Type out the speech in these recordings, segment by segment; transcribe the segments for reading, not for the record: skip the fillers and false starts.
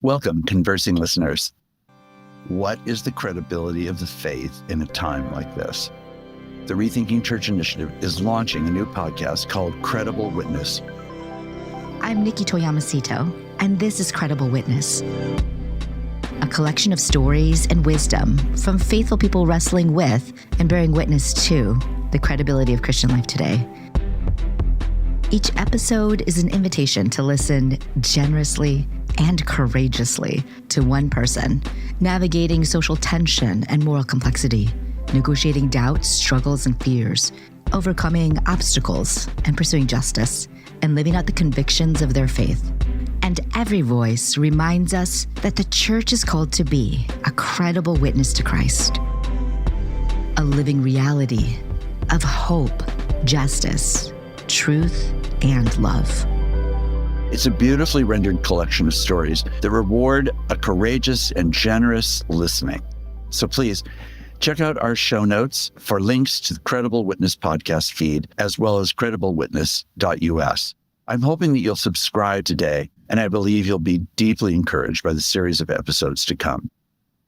Welcome, conversing listeners. What is the credibility of the faith in a time like this? The Rethinking Church Initiative is launching a new podcast called Credible Witness. I'm Nikki Toyamasito, and this is Credible Witness, a collection of stories and wisdom from faithful people wrestling with and bearing witness to the credibility of Christian life today. Each episode is an invitation to listen generously and courageously to one person, navigating social tension and moral complexity, negotiating doubts, struggles, and fears, overcoming obstacles and pursuing justice, and living out the convictions of their faith. And every voice reminds us that the church is called to be a credible witness to Christ, a living reality of hope, justice, truth, and love. It's a beautifully rendered collection of stories that reward a courageous and generous listening. So please check out our show notes for links to the Credible Witness podcast feed, as well as crediblewitness.us. I'm hoping that you'll subscribe today, and I believe you'll be deeply encouraged by the series of episodes to come.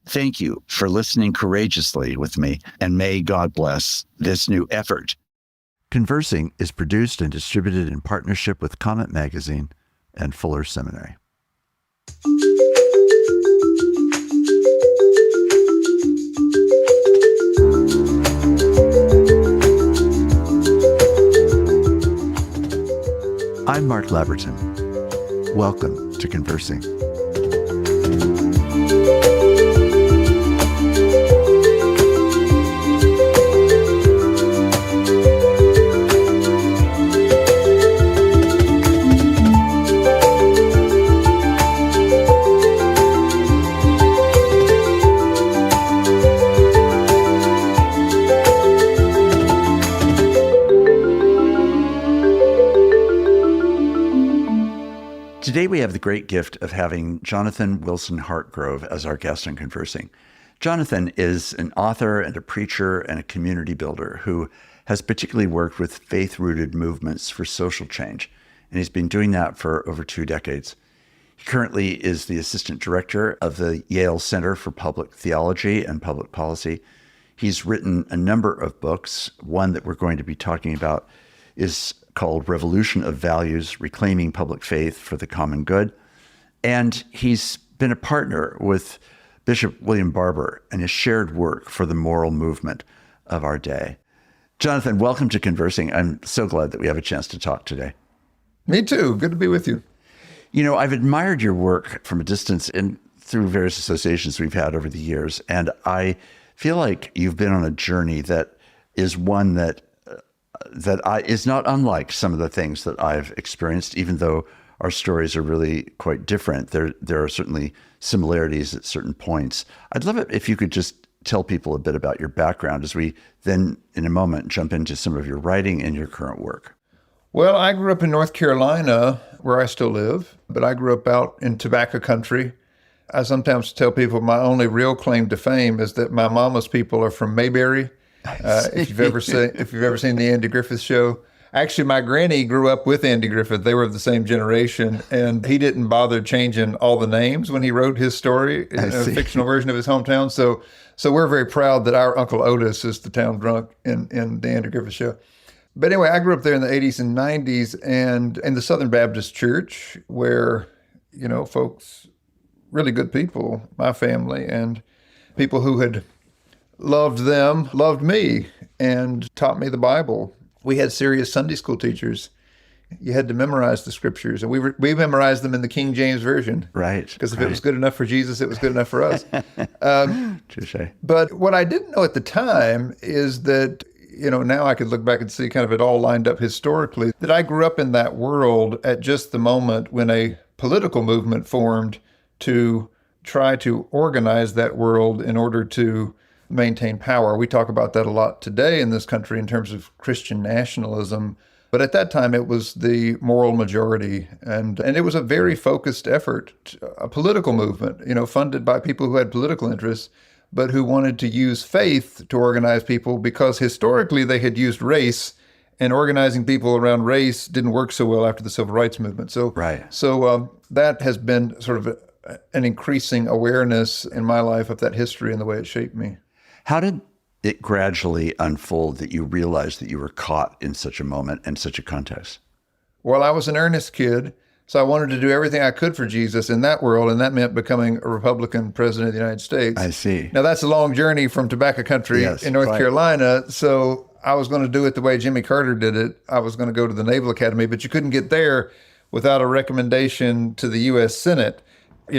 Thank you for listening courageously with me, and may God bless this new effort. Conversing is produced and distributed in partnership with Comment Magazine and Fuller Seminary. I'm Mark Labberton. Welcome to Conversing. Today we have the great gift of having Jonathan Wilson-Hartgrove as our guest on Conversing. Jonathan is an author and a preacher and a community builder who has particularly worked with faith-rooted movements for social change, and he's been doing that for over 2 decades. He currently is the assistant director of the Yale Center for Public Theology and Public Policy. He's written a number of books. One that we're going to be talking about is called Revolution of Values, Reclaiming Public Faith for the Common Good. And he's been a partner with Bishop William Barber in his shared work for the moral movement of our day. Jonathan, welcome to Conversing. I'm so glad that we have a chance to talk today. Me too. Good to be with you. You know, I've admired your work from a distance and through various associations we've had over the years. And I feel like you've been on a journey that is one that is not unlike some of the things that I've experienced, even though our stories are really quite different. There are certainly similarities at certain points. I'd love it if you could just tell people a bit about your background as we then, in a moment, jump into some of your writing and your current work. Well, I grew up in North Carolina, where I still live, but I grew up out in tobacco country. I sometimes tell people my only real claim to fame is that my mama's people are from Mayberry. If you've ever seen the Andy Griffith Show. Actually, my granny grew up with Andy Griffith. They were of the same generation, and he didn't bother changing all the names when he wrote his story in a fictional version of his hometown. So we're very proud that our Uncle Otis is the town drunk in the Andy Griffith Show. But anyway, I grew up there in the 80s and 90s, and in the Southern Baptist Church, where, you know, folks, really good people, my family, and people who had loved them, loved me, and taught me the Bible. We had serious Sunday school teachers. You had to memorize the scriptures, and we memorized them in the King James Version. Right. Because if it was good enough for Jesus, it was good enough for us. Touché. But what I didn't know at the time is that, you know, now I could look back and see kind of it all lined up historically, that I grew up in that world at just the moment when a political movement formed to try to organize that world in order to maintain power. We talk about that a lot today in this country in terms of Christian nationalism. But at that time, it was the moral majority. And it was a very focused effort, a political movement, you know, funded by people who had political interests, but who wanted to use faith to organize people because historically they had used race, and organizing people around race didn't work so well after the civil rights movement. So that has been sort of an increasing awareness in my life of that history and the way it shaped me. How did it gradually unfold that you realized that you were caught in such a moment and such a context? Well, I was an earnest kid, so I wanted to do everything I could for Jesus in that world, and that meant becoming a Republican president of the United States. I see. Now, that's a long journey from tobacco country in North Carolina, so I was going to do it the way Jimmy Carter did it. I was going to go to the Naval Academy, but you couldn't get there without a recommendation to the U.S. Senate.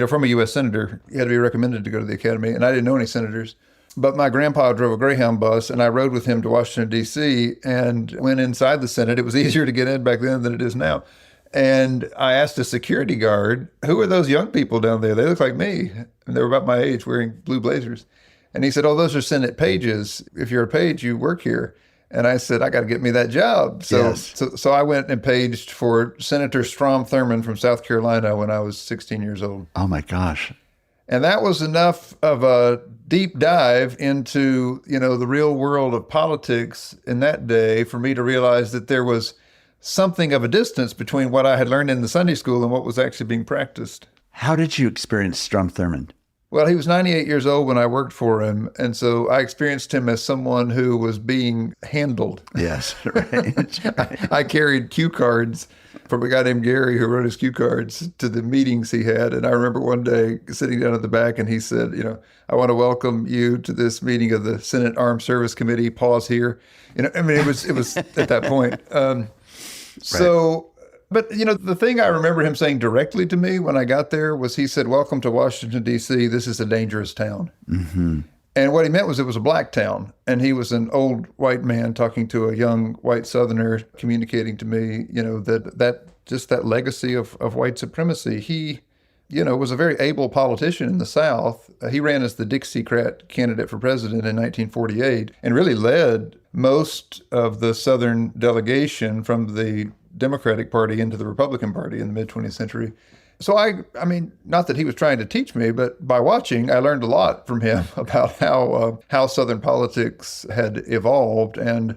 From a U.S. senator, you had to be recommended to go to the academy, and I didn't know any senators. But my grandpa drove a Greyhound bus, and I rode with him to Washington, D.C., and went inside the Senate. It was easier to get in back then than it is now. And I asked a security guard, who are those young people down there? They look like me. And they were about my age, wearing blue blazers. And he said, oh, those are Senate pages. If you're a page, you work here. And I said, I got to get me that job. So I went and paged for Senator Strom Thurmond from South Carolina when I was 16 years old. Oh, my gosh. And that was enough of a deep dive into, the real world of politics in that day for me to realize that there was something of a distance between what I had learned in the Sunday school and what was actually being practiced. How did you experience Strom Thurmond? Well, he was 98 years old when I worked for him. And so I experienced him as someone who was being handled. Yes, right. I carried cue cards from a guy named Gary who wrote his cue cards to the meetings he had. And I remember one day sitting down at the back and he said, I want to welcome you to this meeting of the Senate Armed Service Committee. Pause here. It was at that point. But, the thing I remember him saying directly to me when I got there was he said, welcome to Washington, D.C. This is a dangerous town. Mm-hmm. And what he meant was it was a black town. And he was an old white man talking to a young white Southerner, communicating to me, that legacy of white supremacy. He, was a very able politician in the South. He ran as the Dixiecrat candidate for president in 1948 and really led most of the Southern delegation from the Democratic Party into the Republican Party in the mid-20th century. So I mean, not that he was trying to teach me, but by watching, I learned a lot from him about how Southern politics had evolved and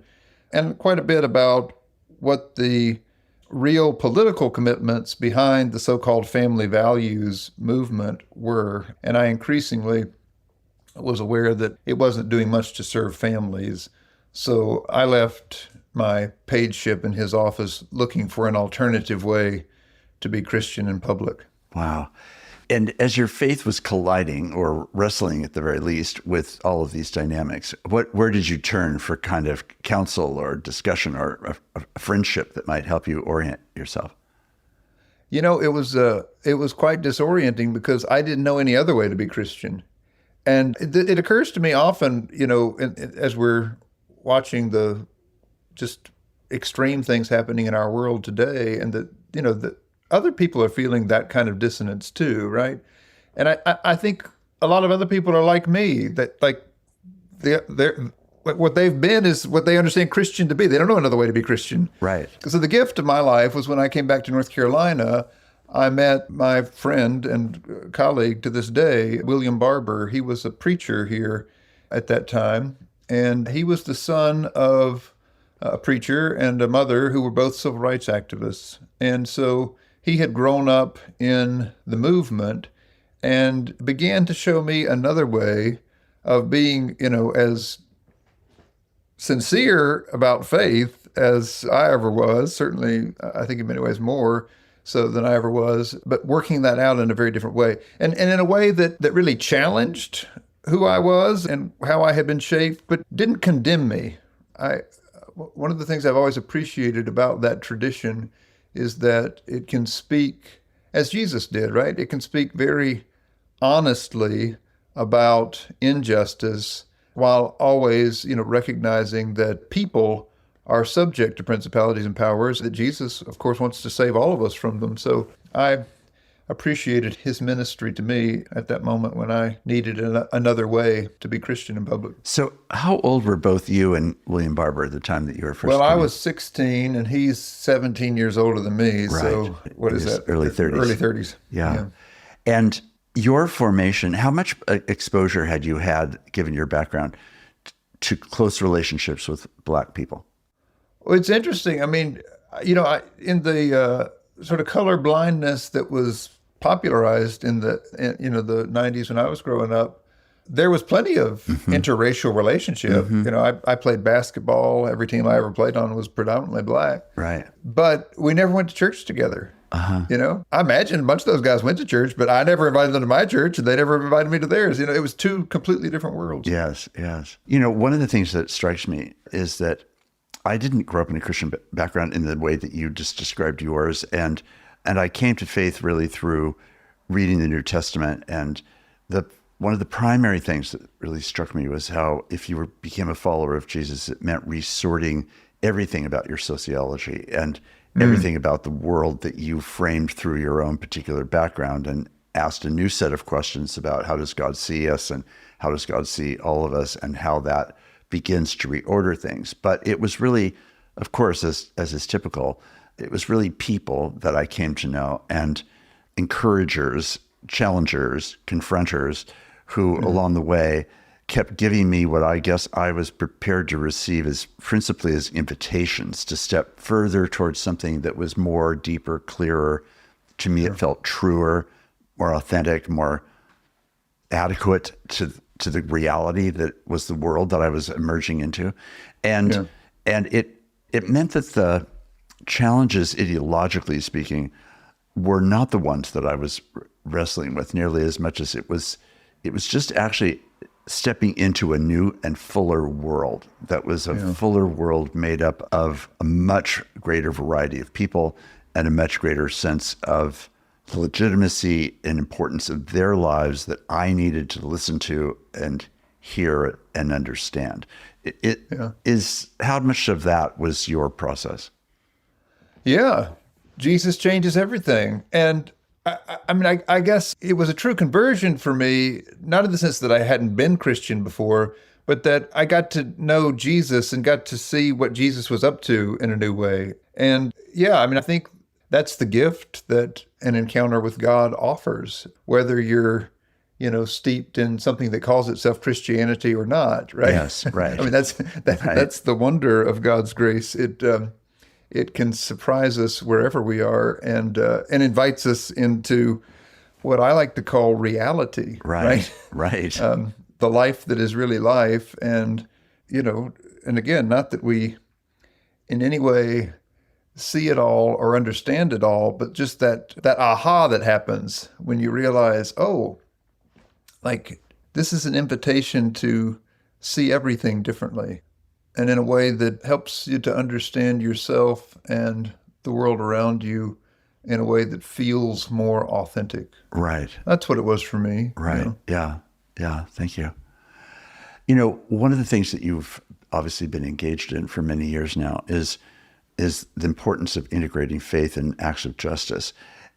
quite a bit about what the real political commitments behind the so-called family values movement were. And I increasingly was aware that it wasn't doing much to serve families. So I left my pageship in his office looking for an alternative way to be Christian in public. Wow. And as your faith was colliding, or wrestling at the very least, with all of these dynamics, where did you turn for kind of counsel or discussion or a friendship that might help you orient yourself? It was quite disorienting because I didn't know any other way to be Christian. And it occurs to me often, as we're watching the just extreme things happening in our world today, and that other people are feeling that kind of dissonance too, right? And I think a lot of other people are like me, that they're what they've been is what they understand Christian to be. They don't know another way to be Christian. Right. So the gift of my life was when I came back to North Carolina, I met my friend and colleague to this day, William Barber. He was a preacher here at that time, and he was the son of a preacher and a mother who were both civil rights activists. And so he had grown up in the movement and began to show me another way of being, as sincere about faith as I ever was, certainly I think in many ways more so than I ever was, but working that out in a very different way. And in a way that really challenged who I was and how I had been shaped, but didn't condemn me. One of the things I've always appreciated about that tradition is that it can speak, as Jesus did, right? It can speak very honestly about injustice while always, recognizing that people are subject to principalities and powers, that Jesus, of course, wants to save all of us from them. So I appreciated his ministry to me at that moment when I needed another way to be Christian in public. So how old were both you and William Barber at the time that you were first Well, I was 16 and he's 17 years older than me. Right. So what is that? Early 30s. Early 30s. Yeah. And your formation, how much exposure had you had, given your background, to close relationships with Black people? Well, it's interesting. I mean, in the sort of color blindness that was popularized in the 90s when I was growing up, there was plenty of interracial relationship. I played basketball. Every team I ever played on was predominantly black. Right. But we never went to church together. I imagine a bunch of those guys went to church, but I never invited them to my church, and they never invited me to theirs. It was two completely different worlds. Yes. One of the things that strikes me is that I didn't grow up in a Christian background in the way that you just described yours, and I came to faith really through reading the New Testament. And one of the primary things that really struck me was how if you became a follower of Jesus, it meant resorting everything about your sociology and everything about the world that you framed through your own particular background, and asked a new set of questions about how does God see us and how does God see all of us, and how that begins to reorder things. But it was really, of course, as is typical, it was really people that I came to know, and encouragers, challengers, confronters, who along the way kept giving me what I guess I was prepared to receive as principally as invitations to step further towards something that was more deeper, clearer. To me, it felt truer, more authentic, more adequate to the reality that was the world that I was emerging into. And it meant that the challenges, ideologically speaking, were not the ones that I was wrestling with nearly as much as it was just actually stepping into a new and fuller world that was a fuller world made up of a much greater variety of people and a much greater sense of the legitimacy and importance of their lives that I needed to listen to and hear and understand. How much of that was your process? Yeah. Jesus changes everything. And I guess it was a true conversion for me, not in the sense that I hadn't been Christian before, but that I got to know Jesus and got to see what Jesus was up to in a new way. And I think that's the gift that an encounter with God offers, whether you're, steeped in something that calls itself Christianity or not, right? Yes, right. That's the wonder of God's grace. It can surprise us wherever we are, and invites us into what I like to call reality. Right. The life that is really life, and and again, not that we in any way see it all or understand it all, but just that aha that happens when you realize, this is an invitation to see everything differently, and in a way that helps you to understand yourself and the world around you in a way that feels more authentic. Right. That's what it was for me. Right. Yeah. Thank you. One of the things that you've obviously been engaged in for many years now is the importance of integrating faith in acts of justice.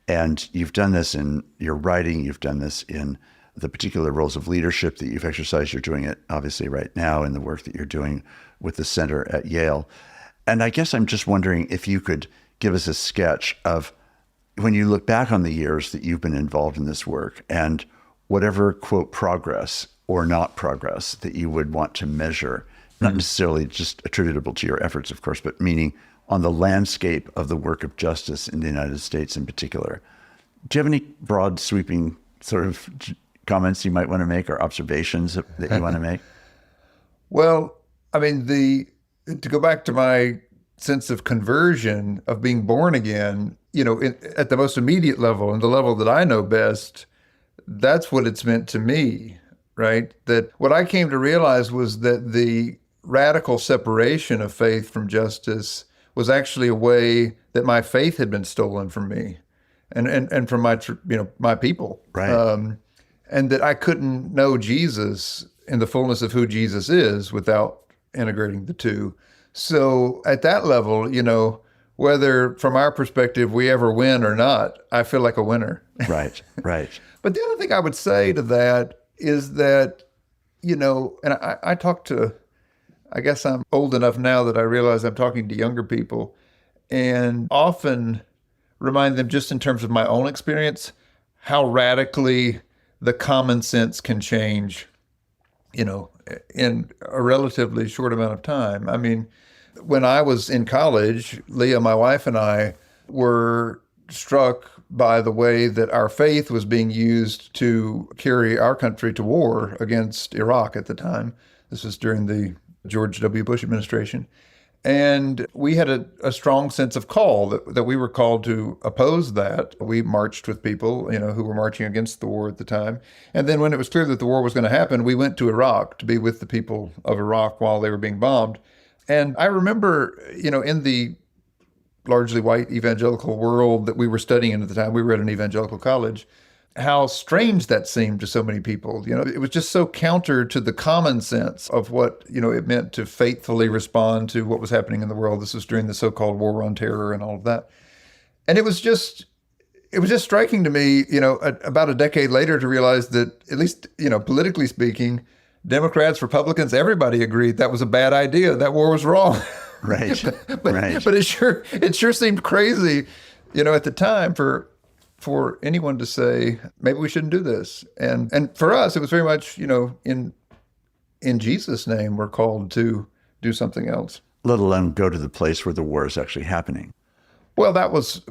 And you've done this in your writing, you've done this in the particular roles of leadership that you've exercised. You're doing it obviously right now in the work that you're doing with the center at Yale. And I guess I'm just wondering if you could give us a sketch of when you look back on the years that you've been involved in this work and whatever, quote, progress or not progress that you would want to measure, not necessarily just attributable to your efforts, of course, but meaning on the landscape of the work of justice in the United States in particular. Do you have any broad sweeping sort of comments you might want to make or observations that you want to make? Well, to go back to my sense of conversion, of being born again, at the most immediate level and the level that I know best, that's what it's meant to me, right? That what I came to realize was that the radical separation of faith from justice was actually a way that my faith had been stolen from me and from my people. Right. And that I couldn't know Jesus in the fullness of who Jesus is without integrating the two. So at that level, whether from our perspective we ever win or not, I feel like a winner. Right. But the other thing I would say to that is that, and I talk to, I guess I'm old enough now that I realize I'm talking to younger people, and often remind them just in terms of my own experience, how radically the common sense can change, in a relatively short amount of time. I mean, when I was in college, Leah, my wife, and I were struck by the way that our faith was being used to carry our country to war against Iraq at the time. This was during the George W. Bush administration. And we had a strong sense of call that we were called to oppose that. We marched with people, who were marching against the war at the time. And then when it was clear that the war was going to happen, we went to Iraq to be with the people of Iraq while they were being bombed. And I remember, in the largely white evangelical world that we were studying in at the time, we were at an evangelical college, how strange that seemed to so many people. It was just so counter to the common sense of what, it meant to faithfully respond to what was happening in the world. This was during the so-called war on terror and all of that. And it was just striking to me, about a decade later to realize that at least, politically speaking, Democrats, Republicans, everybody agreed that was a bad idea. That war was wrong. Right. But it sure seemed crazy, at the time for anyone to say, maybe we shouldn't do this. And for us, it was very much, in Jesus' name, we're called to do something else. Let alone go to the place where the war is actually happening. Well, that was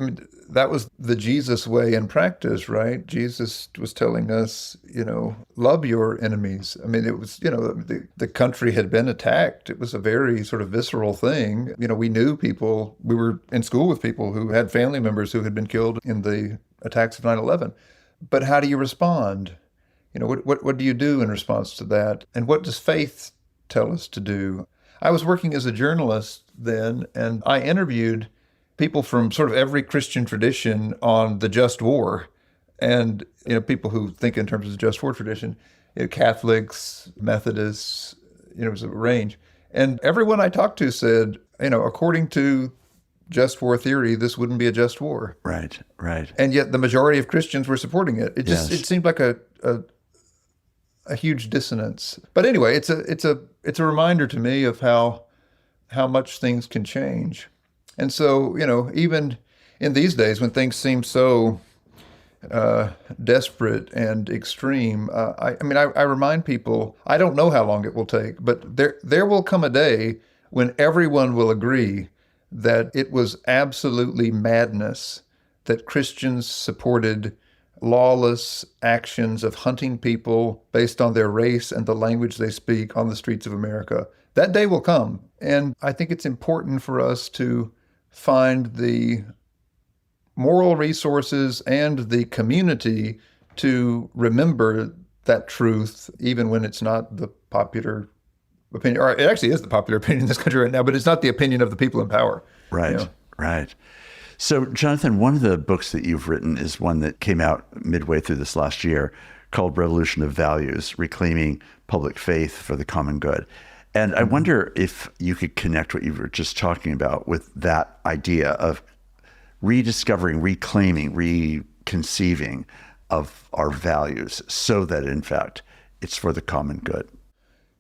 the Jesus way in practice, right? Jesus was telling us, love your enemies. I mean, it was, the country had been attacked. It was a very sort of visceral thing. We knew people, we were in school with people who had family members who had been killed in the attacks of 9/11. But how do you respond? What do you do in response to that? And what does faith tell us to do? I was working as a journalist then, and I interviewed people from sort of every Christian tradition on the just war. And, people who think in terms of the just war tradition, Catholics, Methodists, it was a range. And everyone I talked to said, according to just war theory, this wouldn't be a just war. Right. And yet the majority of Christians were supporting it. It seemed like a huge dissonance. But anyway, it's a reminder to me of how much things can change. And so, even in these days when things seem so desperate and extreme, I remind people, I don't know how long it will take, but there will come a day when everyone will agree that it was absolutely madness that Christians supported lawless actions of hunting people based on their race and the language they speak on the streets of America. That day will come. And I think it's important for us to find the moral resources and the community to remember that truth, even when it's not the popular opinion, or it actually is the popular opinion in this country right now, but it's not the opinion of the people in power. Right. So, Jonathan, one of the books that you've written is one that came out midway through this last year called Revolution of Values, Reclaiming Public Faith for the Common Good. And I wonder if you could connect what you were just talking about with that idea of rediscovering, reclaiming, reconceiving of our values so that, in fact, it's for the common good.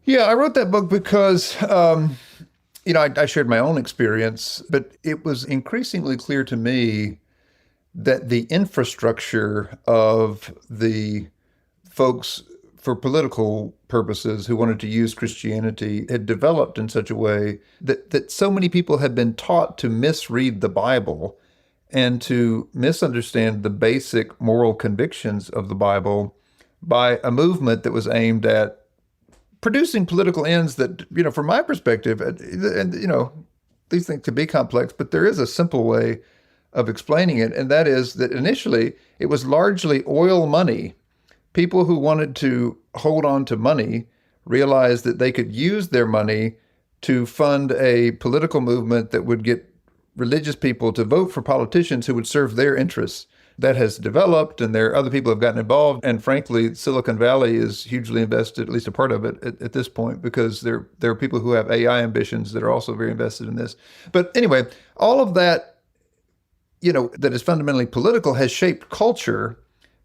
Yeah, I wrote that book because, I shared my own experience, but it was increasingly clear to me that the infrastructure of the folks for political purposes who wanted to use Christianity had developed in such a way that so many people had been taught to misread the Bible and to misunderstand the basic moral convictions of the Bible by a movement that was aimed at producing political ends that, from my perspective, and these things can be complex, but there is a simple way of explaining it. And that is that initially it was largely oil money. People who wanted to hold on to money realized that they could use their money to fund a political movement that would get religious people to vote for politicians who would serve their interests. That has developed, and other people have gotten involved. And frankly, Silicon Valley is hugely invested, at least a part of it at this point, because there are people who have AI ambitions that are also very invested in this. But anyway, all of that, that is fundamentally political has shaped culture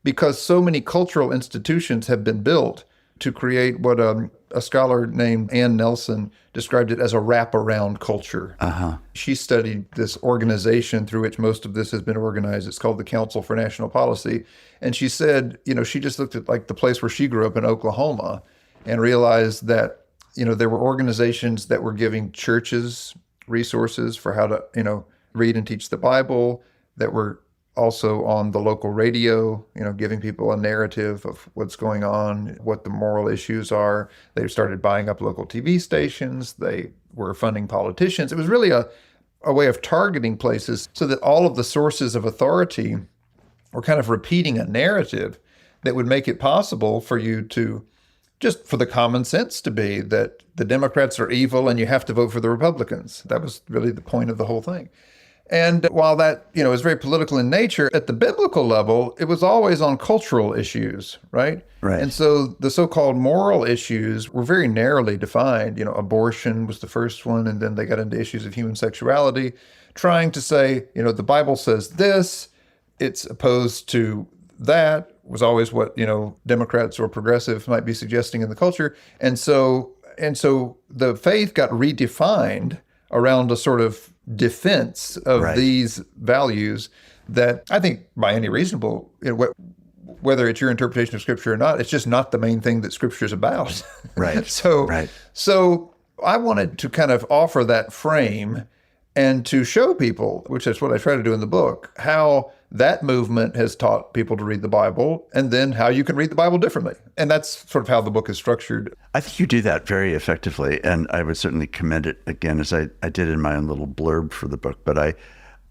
because so many cultural institutions have been built to create what a scholar named Ann Nelson described it as a wraparound culture. Uh-huh. She studied this organization through which most of this has been organized. It's called the Council for National Policy. And she said, she just looked at like the place where she grew up in Oklahoma and realized that, there were organizations that were giving churches resources for how to, read and teach the Bible, that were also on the local radio, giving people a narrative of what's going on, what the moral issues are. They started buying up local TV stations. They were funding politicians. It was really a way of targeting places so that all of the sources of authority were kind of repeating a narrative that would make it possible for you to, just for the common sense to be that the Democrats are evil and you have to vote for the Republicans. That was really the point of the whole thing. And while that, is very political in nature, at the biblical level, it was always on cultural issues, right? Right. And so the so-called moral issues were very narrowly defined. Abortion was the first one, and then they got into issues of human sexuality, trying to say, the Bible says this, it's opposed to that, was always what, Democrats or progressives might be suggesting in the culture. And so the faith got redefined around a sort of defense of these values that I think by any reasonable, whether it's your interpretation of Scripture or not, it's just not the main thing that Scripture is about. Right. So I wanted to kind of offer that frame and to show people, which is what I try to do in the book, how that movement has taught people to read the Bible, and then how you can read the Bible differently. And that's sort of how the book is structured. I think you do that very effectively, and I would certainly commend it again, as I did in my own little blurb for the book. But I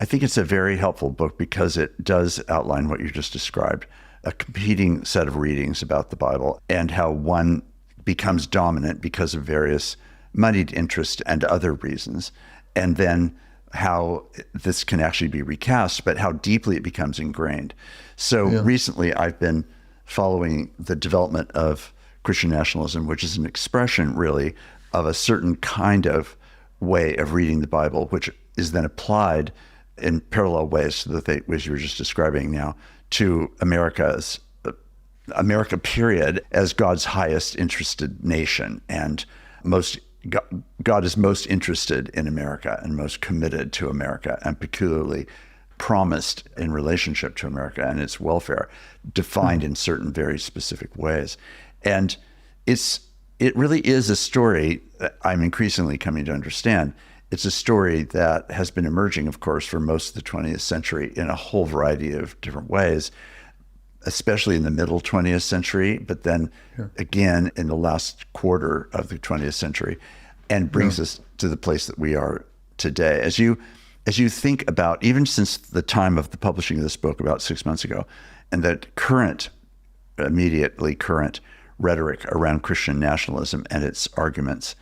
think it's a very helpful book because it does outline what you just described, a competing set of readings about the Bible, and how one becomes dominant because of various moneyed interest and other reasons, and then how this can actually be recast, but how deeply it becomes ingrained. So recently I've been following the development of Christian nationalism, which is an expression really of a certain kind of way of reading the Bible, which is then applied in parallel ways to the ways you were just describing now to America period as God's highest interested nation, and God is most interested in America and most committed to America, and peculiarly promised in relationship to America and its welfare, defined in certain very specific ways. And it really is a story that I'm increasingly coming to understand. It's a story that has been emerging, of course, for most of the 20th century in a whole variety of different ways, especially in the middle 20th century, but then again in the last quarter of the 20th century, and brings us to the place that we are today. As you think about, even since the time of the publishing of this book about 6 months ago, and that immediately current rhetoric around Christian nationalism and its arguments,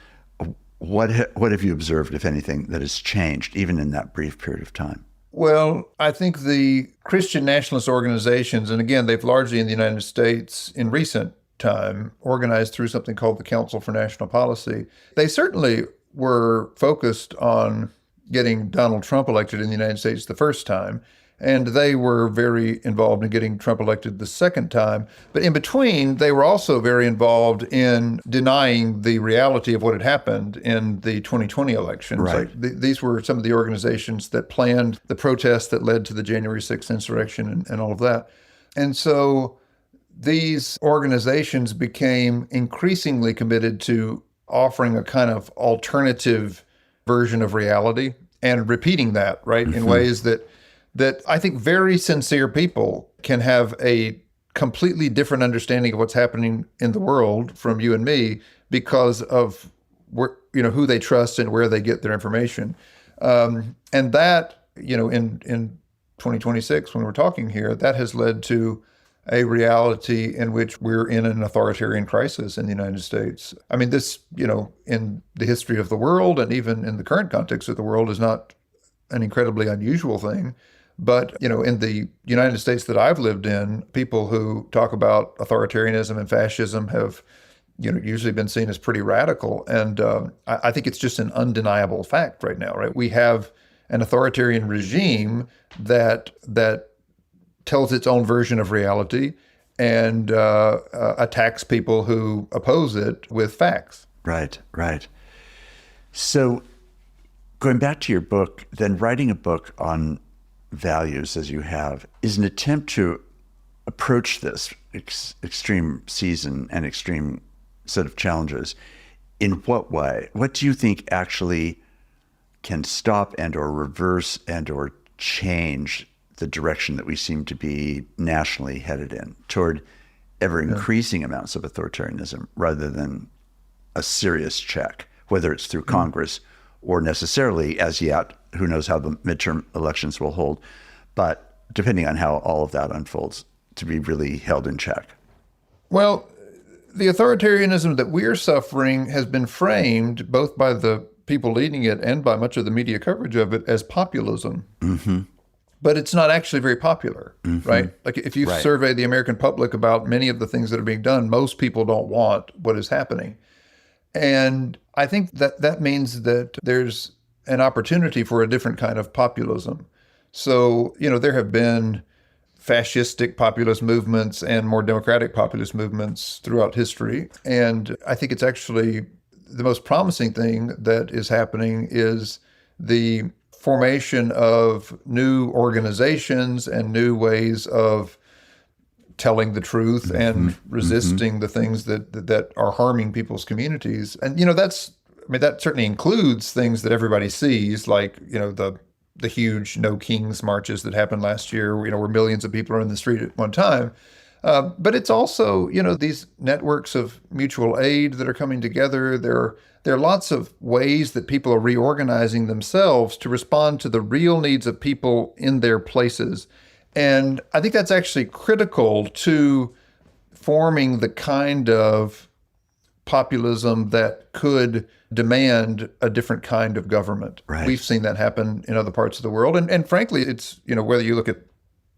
what have you observed, if anything, that has changed even in that brief period of time? Well, I think the Christian nationalist organizations, and again, they've largely in the United States in recent time organized through something called the Council for National Policy. They certainly were focused on getting Donald Trump elected in the United States the first time, and they were very involved in getting Trump elected the second time. But in between, they were also very involved in denying the reality of what had happened in the 2020 elections. Right. These were some of the organizations that planned the protests that led to the January 6th insurrection and all of that. And so these organizations became increasingly committed to offering a kind of alternative version of reality and repeating that, right, in ways that I think very sincere people can have a completely different understanding of what's happening in the world from you and me because of who they trust and where they get their information. And that, in 2026, when we're talking here, that has led to a reality in which we're in an authoritarian crisis in the United States. I mean, this, in the history of the world and even in the current context of the world is not an incredibly unusual thing. But, in the United States that I've lived in, people who talk about authoritarianism and fascism have, usually been seen as pretty radical. And I think it's just an undeniable fact right now, right? We have an authoritarian regime that tells its own version of reality and attacks people who oppose it with facts. Right. So going back to your book, then writing a book on values as you have is an attempt to approach this extreme season and extreme set of challenges. In what way? What do you think actually can stop and or reverse and or change the direction that we seem to be nationally headed in, toward ever increasing amounts of authoritarianism rather than a serious check, whether it's through Congress or necessarily, as yet, who knows how the midterm elections will hold, but depending on how all of that unfolds, to be really held in check. Well, the authoritarianism that we're suffering has been framed both by the people leading it and by much of the media coverage of it as populism. Mm-hmm. But it's not actually very popular, right? Like if you survey the American public about many of the things that are being done, most people don't want what is happening. And I think that means that there's an opportunity for a different kind of populism. So, there have been fascistic populist movements and more democratic populist movements throughout history. And I think it's actually the most promising thing that is happening is the formation of new organizations and new ways of telling the truth and resisting the things that are harming people's communities. And, that certainly includes things that everybody sees, like, the huge No Kings marches that happened last year, where millions of people are in the street at one time. But it's also, these networks of mutual aid that are coming together. There are lots of ways that people are reorganizing themselves to respond to the real needs of people in their places. And I think that's actually critical to forming the kind of populism that could demand a different kind of government. Right. We've seen that happen in other parts of the world. And frankly, it's, whether you look at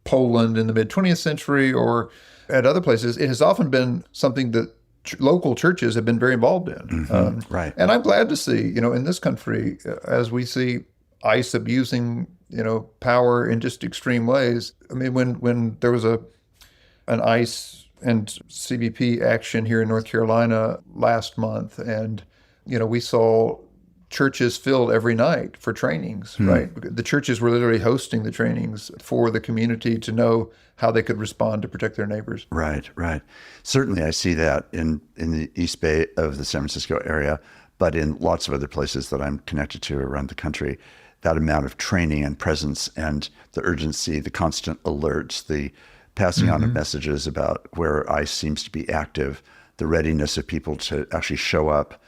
Poland in the mid-20th century or at other places, it has often been something that local churches have been very involved in. Right. And I'm glad to see, in this country, as we see ICE abusing, power in just extreme ways. I mean, when there was an ICE and CBP action here in North Carolina last month, and, we saw churches filled every night for trainings, right? The churches were literally hosting the trainings for the community to know how they could respond to protect their neighbors. Right. Certainly I see that in the East Bay of the San Francisco area, but in lots of other places that I'm connected to around the country, that amount of training and presence and the urgency, the constant alerts, the passing on of messages about where ICE seems to be active, the readiness of people to actually show up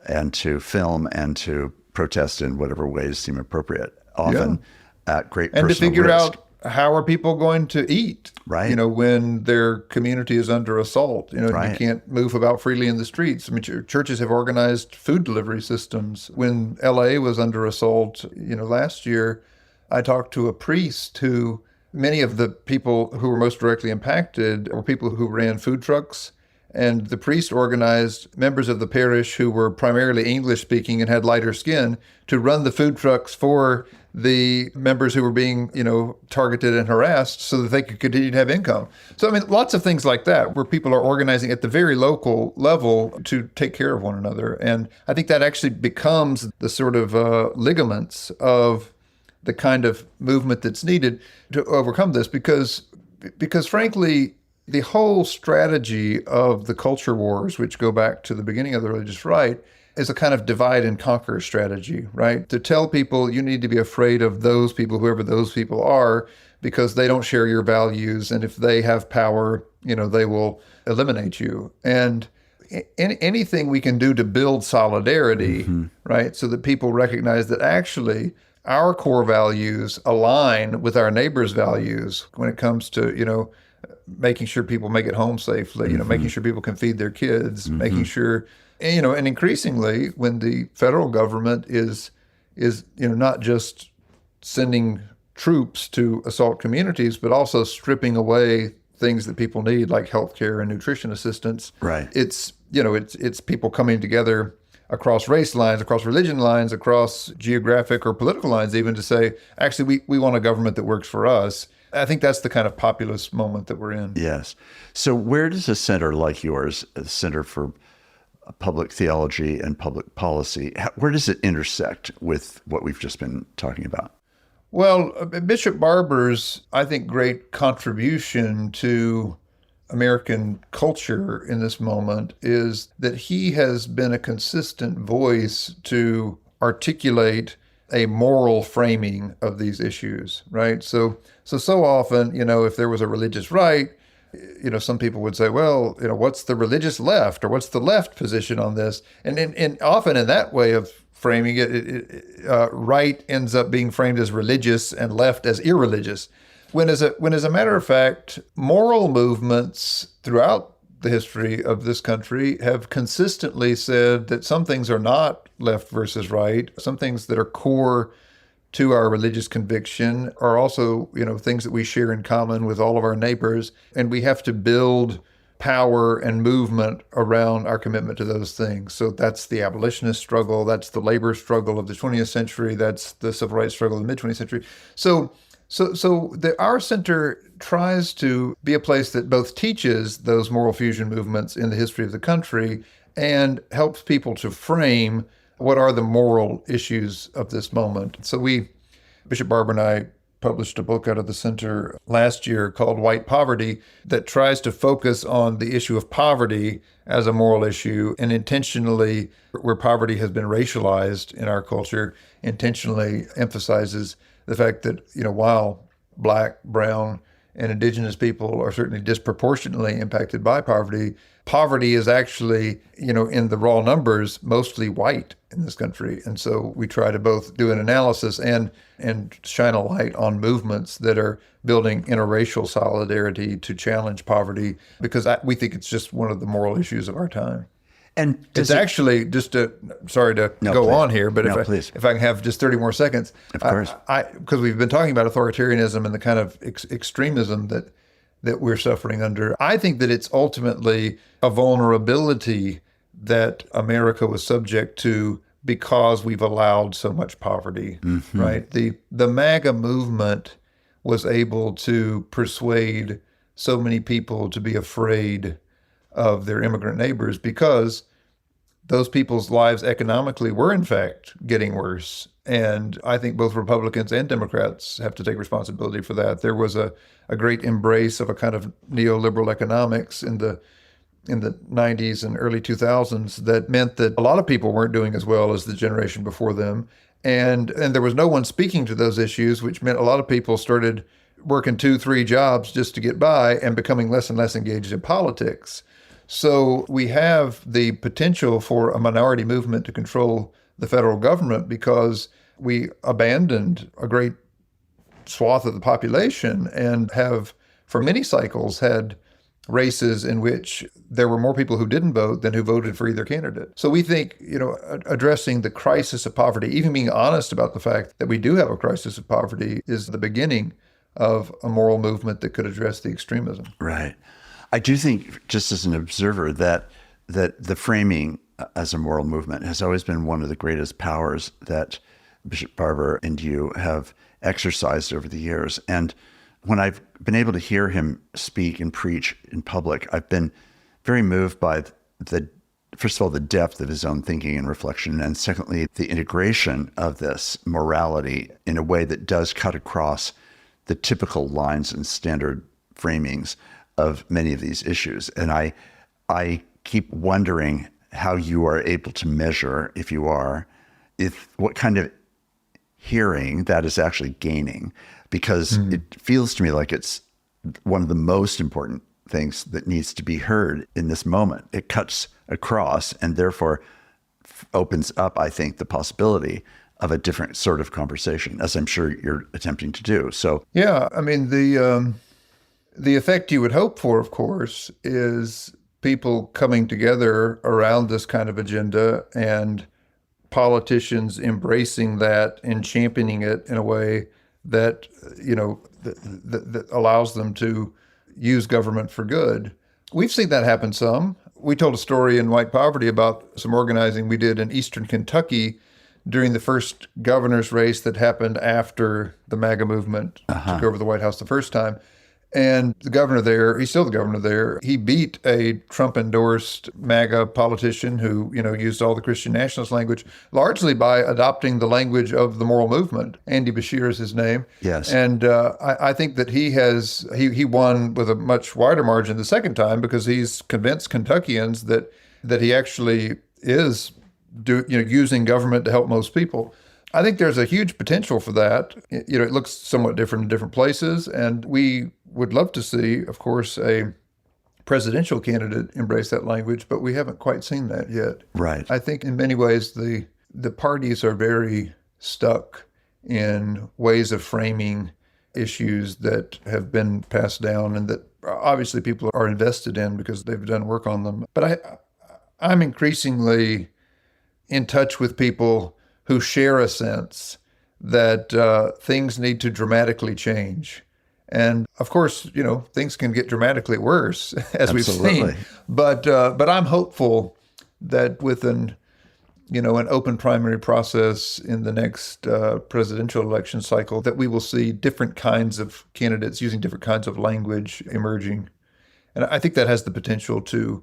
and to film and to protest in whatever ways seem appropriate, often at great personal risk. And to figure out how are people going to eat, right? When their community is under assault. You can't move about freely in the streets. I mean, churches have organized food delivery systems. When LA was under assault, last year, I talked to a priest who, many of the people who were most directly impacted were people who ran food trucks. And the priest organized members of the parish who were primarily English speaking and had lighter skin to run the food trucks for the members who were being, targeted and harassed so that they could continue to have income. So, I mean, lots of things like that where people are organizing at the very local level to take care of one another. And I think that actually becomes the sort of ligaments of the kind of movement that's needed to overcome this because frankly, the whole strategy of the culture wars, which go back to the beginning of the religious right, is a kind of divide and conquer strategy, right? To tell people you need to be afraid of those people, whoever those people are, because they don't share your values. And if they have power, they will eliminate you. And anything we can do to build solidarity, right? So that people recognize that actually our core values align with our neighbors' values when it comes to, making sure people make it home safely, making sure people can feed their kids, making sure, and increasingly when the federal government is not just sending troops to assault communities, but also stripping away things that people need, like healthcare and nutrition assistance. Right. It's people coming together across race lines, across religion lines, across geographic or political lines, even to say, actually, we want a government that works for us. I think that's the kind of populist moment that we're in. Yes. So where does a center like yours, the Center for Public Theology and Public Policy, where does it intersect with what we've just been talking about? Well, Bishop Barber's, I think, great contribution to American culture in this moment is that he has been a consistent voice to articulate a moral framing of these issues, right? So often, if there was a religious right, some people would say, well, what's the religious left, or what's the left position on this? And often in that way of framing it, right ends up being framed as religious and left as irreligious. When as a matter of fact, moral movements throughout the history of this country have consistently said that some things are not left versus right. Some things that are core to our religious conviction are also, things that we share in common with all of our neighbors. And we have to build power and movement around our commitment to those things. So that's the abolitionist struggle. That's the labor struggle of the 20th century. That's the civil rights struggle of the mid-20th century. So our center tries to be a place that both teaches those moral fusion movements in the history of the country and helps people to frame what are the moral issues of this moment. So Bishop Barber and I published a book out of the center last year called White Poverty that tries to focus on the issue of poverty as a moral issue, and intentionally, where poverty has been racialized in our culture, intentionally emphasizes the fact that, while Black, brown, and indigenous people are certainly disproportionately impacted by poverty, poverty is actually, in the raw numbers, mostly white in this country. And so we try to both do an analysis and shine a light on movements that are building interracial solidarity to challenge poverty, because we think it's just one of the moral issues of our time. And it's actually just sorry to go please. on here, but Please. if I can have just 30 more seconds. Of course. Because we've been talking about authoritarianism and the kind of extremism that we're suffering under. I think that it's ultimately a vulnerability that America was subject to because we've allowed so much poverty, right? The MAGA movement was able to persuade so many people to be afraid of their immigrant neighbors because those people's lives economically were in fact getting worse. And I think both Republicans and Democrats have to take responsibility for that. There was a great embrace of a kind of neoliberal economics in the 90s and early 2000s that meant that a lot of people weren't doing as well as the generation before them. And there was no one speaking to those issues, which meant a lot of people started working 2-3 jobs just to get by and becoming less and less engaged in politics. So we have the potential for a minority movement to control the federal government because we abandoned a great swath of the population and have, for many cycles, had races in which there were more people who didn't vote than who voted for either candidate. So we think, addressing the crisis of poverty, even being honest about the fact that we do have a crisis of poverty, is the beginning of a moral movement that could address the extremism. Right. I do think, just as an observer, that the framing as a moral movement has always been one of the greatest powers that Bishop Barber and you have exercised over the years. And when I've been able to hear him speak and preach in public, I've been very moved by first of all, the depth of his own thinking and reflection, and secondly, the integration of this morality in a way that does cut across the typical lines and standard framings of many of these issues. And I keep wondering how you are able to measure, if you are, what kind of hearing that is actually gaining, because it feels to me like it's one of the most important things that needs to be heard in this moment. It cuts across and therefore opens up, I think, the possibility of a different sort of conversation, as I'm sure you're attempting to do. So yeah, I mean, the effect you would hope for, of course, is people coming together around this kind of agenda and politicians embracing that and championing it in a way that, that allows them to use government for good. We've seen that happen some. We told a story in White Poverty about some organizing we did in Eastern Kentucky during the first governor's race that happened after the MAGA movement took over the White House the first time. And the governor there, he's still the governor there, he beat a Trump-endorsed MAGA politician who, used all the Christian nationalist language, largely by adopting the language of the moral movement. Andy Beshear is his name. Yes. And I think that he won with a much wider margin the second time because he's convinced Kentuckians that he actually is using government to help most people. I think there's a huge potential for that. It looks somewhat different in different places, and we would love to see, of course, a presidential candidate embrace that language, but we haven't quite seen that yet. Right. I think in many ways the parties are very stuck in ways of framing issues that have been passed down and that obviously people are invested in because they've done work on them. But I'm increasingly in touch with people who share a sense that things need to dramatically change. And of course, things can get dramatically worse, as Absolutely. we've seen. But I'm hopeful that with an open primary process in the next presidential election cycle, that we will see different kinds of candidates using different kinds of language emerging. And I think that has the potential to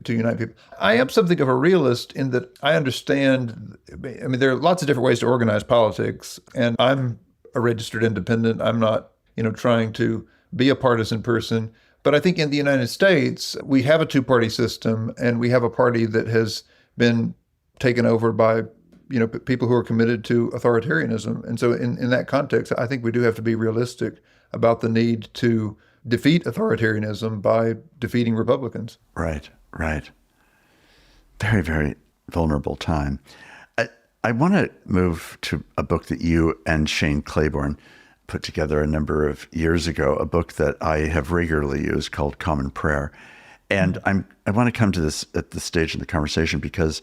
unite people. I am something of a realist in that I understand, there are lots of different ways to organize politics, and I'm a registered independent. I'm not, trying to be a partisan person. But I think in the United States, we have a two-party system, and we have a party that has been taken over by, people who are committed to authoritarianism. And so in that context, I think we do have to be realistic about the need to defeat authoritarianism by defeating Republicans. Right. Very, very vulnerable time. I want to move to a book that you and Shane Claiborne put together a number of years ago, a book that I have regularly used called Common Prayer. And I want to come to this at this stage in the conversation because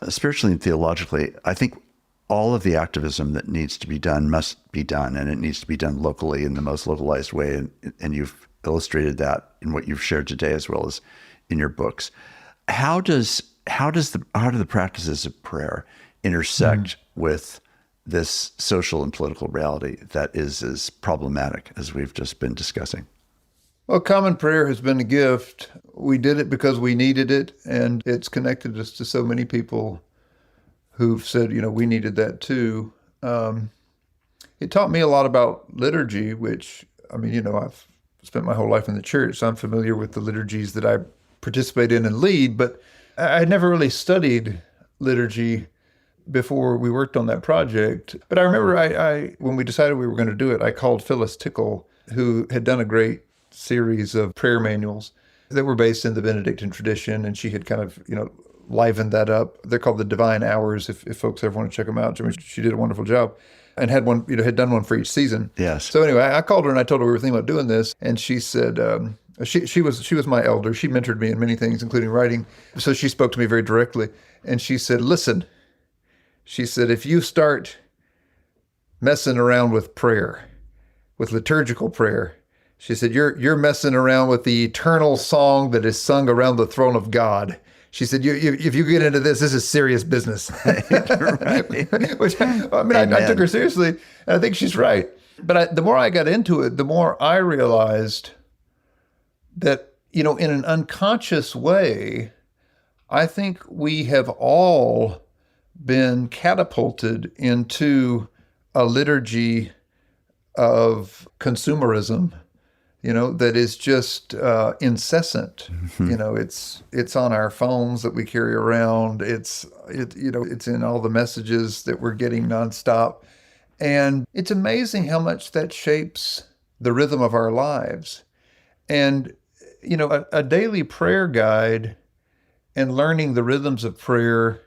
spiritually and theologically, I think all of the activism that needs to be done must be done, and it needs to be done locally in the most localized way. And you've illustrated that in what you've shared today as well as in your books. How do the practices of prayer intersect with this social and political reality that is as problematic as we've just been discussing? Well, common prayer has been a gift. We did it because we needed it, and it's connected us to so many people who've said, we needed that too. It taught me a lot about liturgy, which, I've spent my whole life in the church, so I'm familiar with the liturgies that I participate in and lead, but I had never really studied liturgy before we worked on that project. But I remember when we decided we were going to do it, I called Phyllis Tickle, who had done a great series of prayer manuals that were based in the Benedictine tradition, and she had kind of, livened that up. They're called the Divine Hours, if folks ever want to check them out. She did a wonderful job and had one, had done one for each season. Yes. So anyway, I called her and I told her we were thinking about doing this, and she said, she was my elder. She mentored me in many things, including writing. So she spoke to me very directly, and she said, listen, she said, if you start messing around with prayer, with liturgical prayer, she said, you're messing around with the eternal song that is sung around the throne of God. She said, if you get into this is serious business. Which, I took her seriously, and I think she's right. But the more I got into it, the more I realized that, in an unconscious way, I think we have all been catapulted into a liturgy of consumerism, that is just incessant. Mm-hmm. It's on our phones that we carry around. It's in all the messages that we're getting nonstop. And it's amazing how much that shapes the rhythm of our lives. And, a daily prayer guide and learning the rhythms of prayer,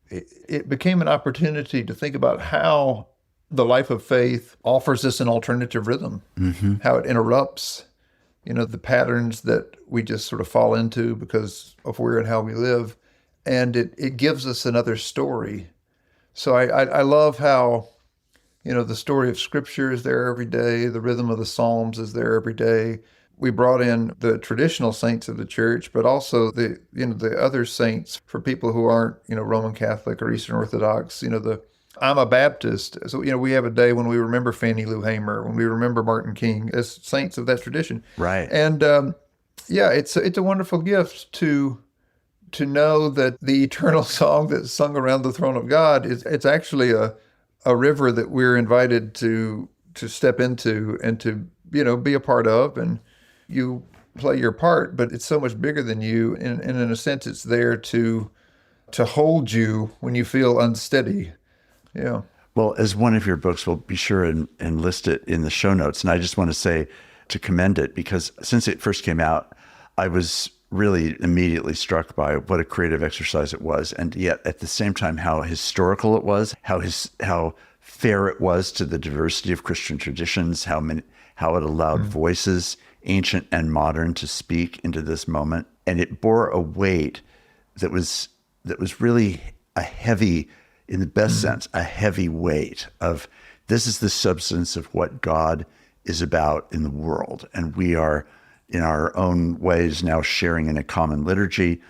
it became an opportunity to think about how the life of faith offers us an alternative rhythm, mm-hmm. how it interrupts, the patterns that we just sort of fall into because of where and how we live. And it gives us another story. So I love how, the story of Scripture is there every day. The rhythm of the Psalms is there every day. We brought in the traditional saints of the church, but also the other saints for people who aren't, Roman Catholic or Eastern Orthodox, I'm a Baptist. So, we have a day when we remember Fannie Lou Hamer, when we remember Martin King as saints of that tradition. Right. And it's a wonderful gift to know that the eternal song that's sung around the throne of God it's actually a river that we're invited to step into and to, be a part of. And you play your part, but it's so much bigger than you. And in a sense, it's there to hold you when you feel unsteady. Yeah. Well, as one of your books, we'll be sure and list it in the show notes. And I just want to say to commend it, because since it first came out, I was really immediately struck by what a creative exercise it was. And yet at the same time, how historical it was, how fair it was to the diversity of Christian traditions, how it allowed voices, ancient and modern, to speak into this moment. And it bore a weight that was really a heavy, in the best sense, a heavy weight of, this is the substance of what God is about in the world. And we are, in our own ways, now sharing in a common liturgy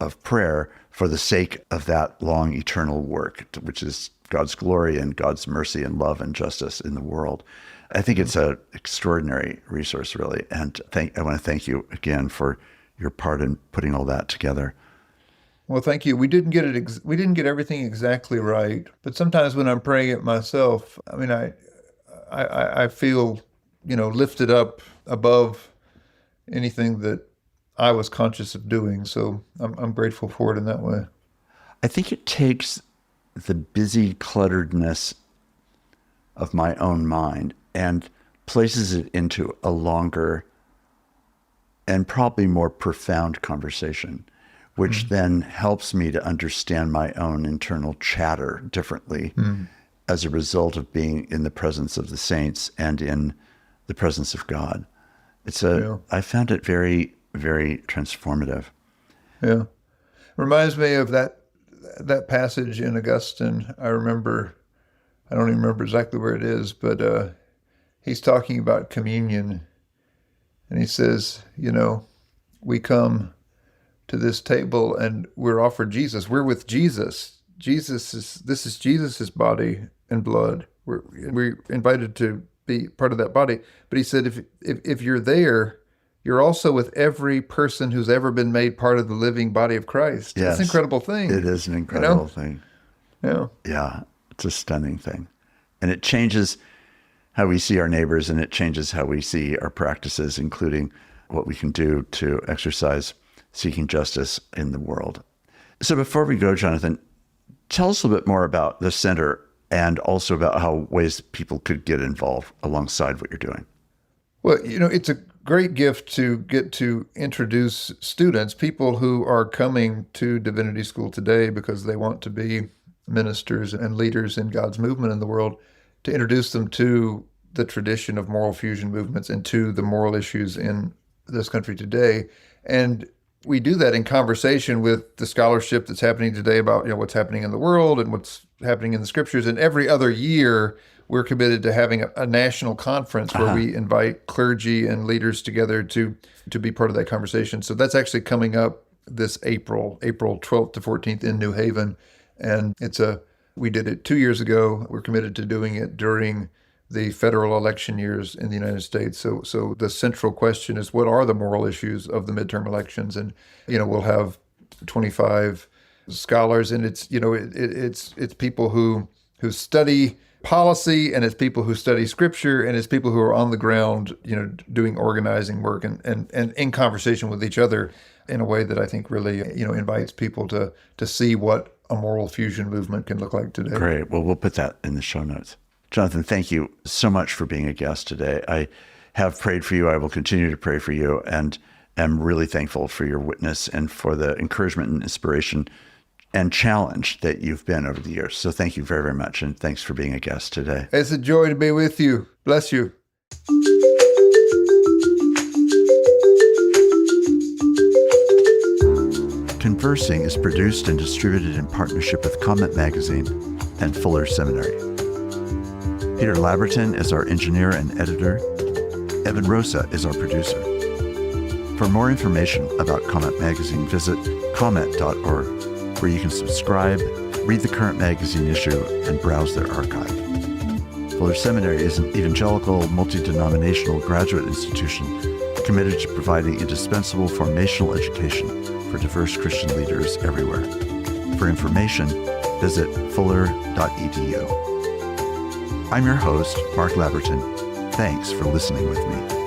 of prayer for the sake of that long eternal work, which is God's glory and God's mercy and love and justice in the world. I think it's an extraordinary resource, really. And I want to thank you again for your part in putting all that together. Well, thank you. We didn't get it. We didn't get everything exactly right, but sometimes when I'm praying it myself, I mean, I feel, lifted up above anything that I was conscious of doing. So I'm grateful for it in that way. I think it takes the busy clutteredness of my own mind and places it into a longer and probably more profound conversation, which then helps me to understand my own internal chatter differently as a result of being in the presence of the saints and in the presence of God. I found it very, very transformative. Yeah. Reminds me of that passage in Augustine. I don't even remember exactly where it is, but he's talking about communion. And he says, we come to this table and we're offered Jesus. We're with Jesus. This is Jesus's body and blood. We're invited to be part of that body. But he said, if you're there, you're also with every person who's ever been made part of the living body of Christ. Yes, it's an incredible thing. It is an incredible thing. Yeah. Yeah, it's a stunning thing. And it changes how we see our neighbors, and it changes how we see our practices, including what we can do to exercise seeking justice in the world. So before we go, Jonathan, tell us a little bit more about the center and also about how ways people could get involved alongside what you're doing. Well, it's a great gift to get to introduce students, people who are coming to divinity school today because they want to be ministers and leaders in God's movement in the world, to introduce them to the tradition of moral fusion movements and to the moral issues in this country today. And we do that in conversation with the scholarship that's happening today about what's happening in the world and what's happening in the scriptures. And every other year, we're committed to having a national conference where we invite clergy and leaders together to be part of that conversation. So that's actually coming up this April 12th to 14th in New Haven. And we did it 2 years ago. We're committed to doing it during the federal election years in the United States. So the central question is, what are the moral issues of the midterm elections? And, we'll have 25 scholars, and it's people who study policy, and it's people who study scripture, and it's people who are on the ground, doing organizing work and in conversation with each other in a way that I think really, invites people to see what a moral fusion movement can look like today. Great. Well, we'll put that in the show notes. Jonathan, thank you so much for being a guest today. I have prayed for you. I will continue to pray for you, and am really thankful for your witness and for the encouragement and inspiration and challenge that you've been over the years. So thank you very, very much. And thanks for being a guest today. It's a joy to be with you. Bless you. Conversing is produced and distributed in partnership with Comment Magazine and Fuller Seminary. Peter Labberton is our engineer and editor. Evan Rosa is our producer. For more information about Comment Magazine, visit comment.org, where you can subscribe, read the current magazine issue, and browse their archive. Fuller Seminary is an evangelical, multi-denominational graduate institution committed to providing indispensable formational education for diverse Christian leaders everywhere. For information, visit fuller.edu. I'm your host, Mark Labberton. Thanks for listening with me.